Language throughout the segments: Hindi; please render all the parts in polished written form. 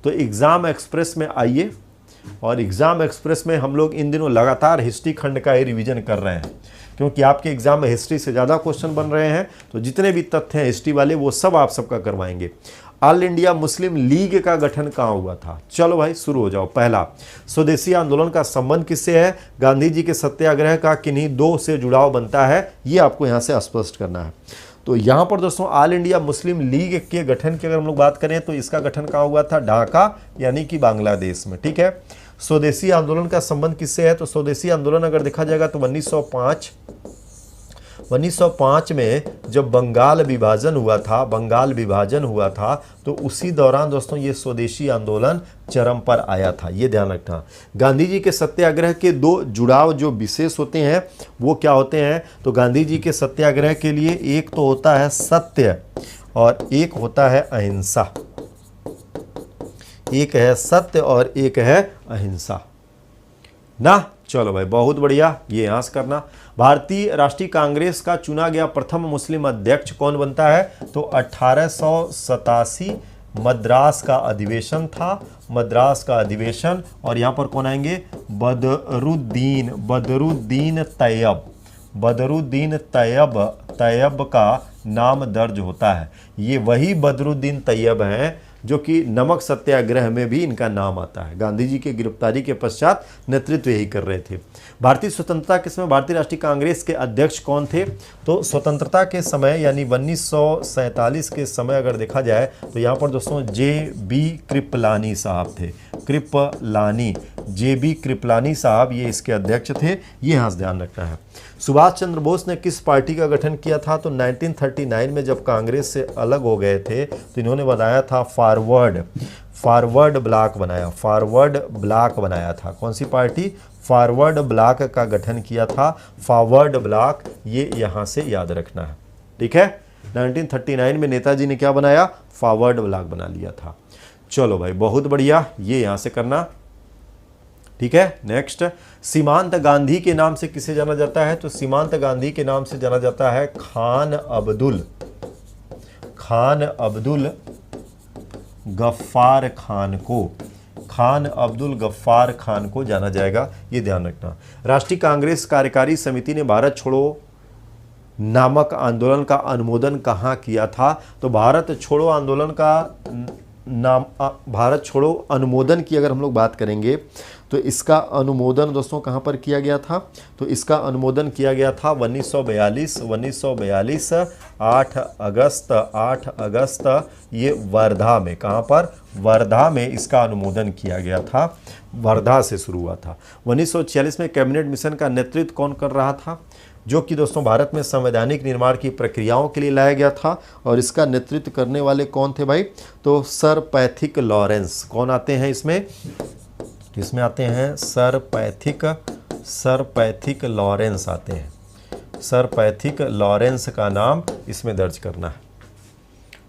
तो एग्ज़ाम एक्सप्रेस में आइए, और एग्ज़ाम एक्सप्रेस में हम लोग इन दिनों लगातार हिस्ट्री खंड का ही रिवीजन कर रहे हैं, क्योंकि आपके एग्जाम में हिस्ट्री से ज़्यादा क्वेश्चन बन रहे हैं। तो जितने भी तथ्य हैं हिस्ट्री वाले वो सब आप सबका करवाएंगे। ऑल इंडिया मुस्लिम लीग का गठन कहाँ हुआ था? चलो भाई शुरू हो जाओ। पहला, स्वदेशी आंदोलन का संबंध किससे है? गांधी जी के सत्याग्रह का किन्हीं दो से जुड़ाव बनता है, ये आपको यहाँ से स्पष्ट करना है। तो यहाँ पर दोस्तों ऑल इंडिया मुस्लिम लीग के गठन की अगर हम लोग बात करें तो इसका गठन कहाँ हुआ था? ढाका यानी कि बांग्लादेश में। ठीक है। स्वदेशी आंदोलन का संबंध किससे है? तो स्वदेशी आंदोलन अगर देखा जाएगा तो 1905 में जब बंगाल विभाजन हुआ था, तो उसी दौरान दोस्तों ये स्वदेशी आंदोलन चरम पर आया था, ये ध्यान रखना। गांधी जी के सत्याग्रह के दो जुड़ाव जो विशेष होते हैं वो क्या होते हैं? तो गांधी जी के सत्याग्रह के लिए एक तो होता है सत्य और एक होता है अहिंसा। एक है सत्य और एक है अहिंसा ना। चलो भाई बहुत बढ़िया, ये यहाँ से करना। भारतीय राष्ट्रीय कांग्रेस का चुना गया प्रथम मुस्लिम अध्यक्ष कौन बनता है? तो 1887 मद्रास का अधिवेशन था, मद्रास का अधिवेशन। और यहाँ पर कौन आएंगे? बदरुद्दीन तैयब का नाम दर्ज होता है। ये वही बदरुद्दीन तैयब हैं जो कि नमक सत्याग्रह में भी इनका नाम आता है। गांधी जी की गिरफ्तारी के पश्चात नेतृत्व यही कर रहे थे। भारतीय स्वतंत्रता के समय भारतीय राष्ट्रीय कांग्रेस के अध्यक्ष कौन थे? तो स्वतंत्रता के समय यानी 1947 के समय अगर देखा जाए तो यहाँ पर दोस्तों JB कृपलानी साहब थे। JB कृपलानी साहब ये इसके अध्यक्ष थे, ये यहाँ से ध्यान रखना है। सुभाष चंद्र बोस ने किस पार्टी का गठन किया था? तो 1939 में जब कांग्रेस से अलग हो गए थे तो इन्होंने बनाया था फॉरवर्ड ब्लॉक बनाया था। कौन सी पार्टी? फॉरवर्ड ब्लॉक का गठन किया था। फॉरवर्ड ब्लॉक, ये यहाँ से याद रखना है। ठीक है। 1939 में नेताजी ने क्या बनाया? फॉरवर्ड ब्लॉक बना लिया था। चलो भाई बहुत बढ़िया, ये यहाँ से करना। ठीक है। नेक्स्ट, सीमांत गांधी के नाम से किसे जाना जाता है? तो सीमांत गांधी के नाम से जाना जाता है खान अब्दुल गफ्फार खान को जाना जाएगा, ये ध्यान रखना। राष्ट्रीय कांग्रेस कार्यकारी समिति ने भारत छोड़ो नामक आंदोलन का अनुमोदन कहाँ किया था? तो भारत छोड़ो अनुमोदन की अगर हम लोग बात करेंगे तो इसका अनुमोदन दोस्तों कहाँ पर किया गया था? तो इसका अनुमोदन किया गया था 1942 8 अगस्त ये वर्धा में। कहाँ पर? वर्धा में इसका अनुमोदन किया गया था, वर्धा से शुरू हुआ था। 1946 में कैबिनेट मिशन का नेतृत्व कौन कर रहा था? जो कि दोस्तों भारत में संवैधानिक निर्माण की प्रक्रियाओं के लिए लाया गया था, और इसका नेतृत्व करने वाले कौन थे भाई? तो सर पैथिक लॉरेंस। कौन आते हैं इसमें? इसमें आते हैं सर पैथिक लॉरेंस आते हैं। सर पैथिक लॉरेंस का नाम इसमें दर्ज करना है।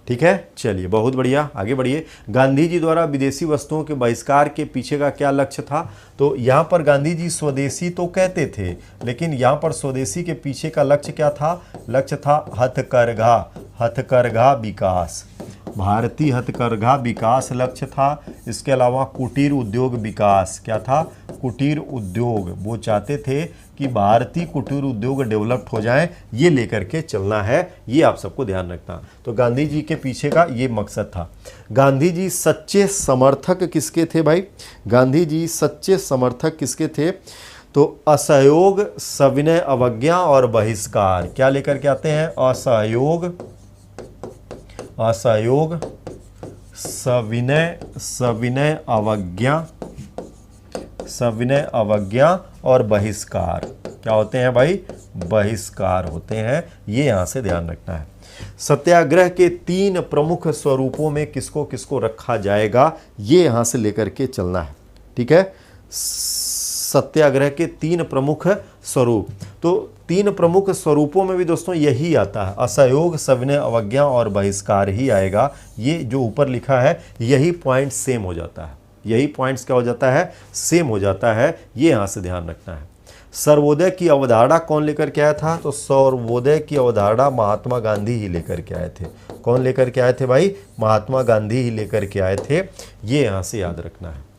ठीक है। चलिए बहुत बढ़िया, आगे बढ़िए। गांधी जी द्वारा विदेशी वस्तुओं के बहिष्कार के पीछे का क्या लक्ष्य था? तो यहाँ पर गांधी जी स्वदेशी तो कहते थे, लेकिन यहाँ पर स्वदेशी के पीछे का लक्ष्य क्या था? लक्ष्य था हथकरघा विकास, भारतीय हथकरघा विकास लक्ष्य था। इसके अलावा कुटीर उद्योग विकास, क्या था? कुटीर उद्योग, वो चाहते थे कि भारतीय कुटीर उद्योग डेवलप्ड हो जाए, ये लेकर के चलना है, ये आप सबको ध्यान रखना। तो गांधी जी के पीछे का ये मकसद था। गांधी जी सच्चे समर्थक किसके थे भाई? गांधी जी सच्चे समर्थक किसके थे? तो असहयोग, सविनय अवज्ञा और बहिष्कार, क्या लेकर के आते हैं? असहयोग, सविनय अवज्ञा और बहिष्कार, क्या होते हैं भाई? बहिष्कार होते हैं, ये यहाँ से ध्यान रखना है। सत्याग्रह के 3 प्रमुख स्वरूपों में किसको किसको रखा जाएगा, ये यहाँ से लेकर के चलना है। ठीक है। सत्याग्रह के 3 प्रमुख स्वरूप, तो 3 प्रमुख स्वरूपों में भी दोस्तों यही आता है, असहयोग, सविनय अवज्ञा और बहिष्कार ही आएगा। ये जो ऊपर लिखा है यही पॉइंट सेम हो जाता है, यही पॉइंट्स क्या हो जाता है? सेम हो जाता है, ये यहाँ से ध्यान रखना है। सर्वोदय की अवधारणा कौन लेकर के आया था? तो सर्वोदय की अवधारणा महात्मा गांधी ही लेकर के आए थे। कौन लेकर के आए थे भाई? महात्मा गांधी ही लेकर के आए थे। ये यहाँ से याद रखना है।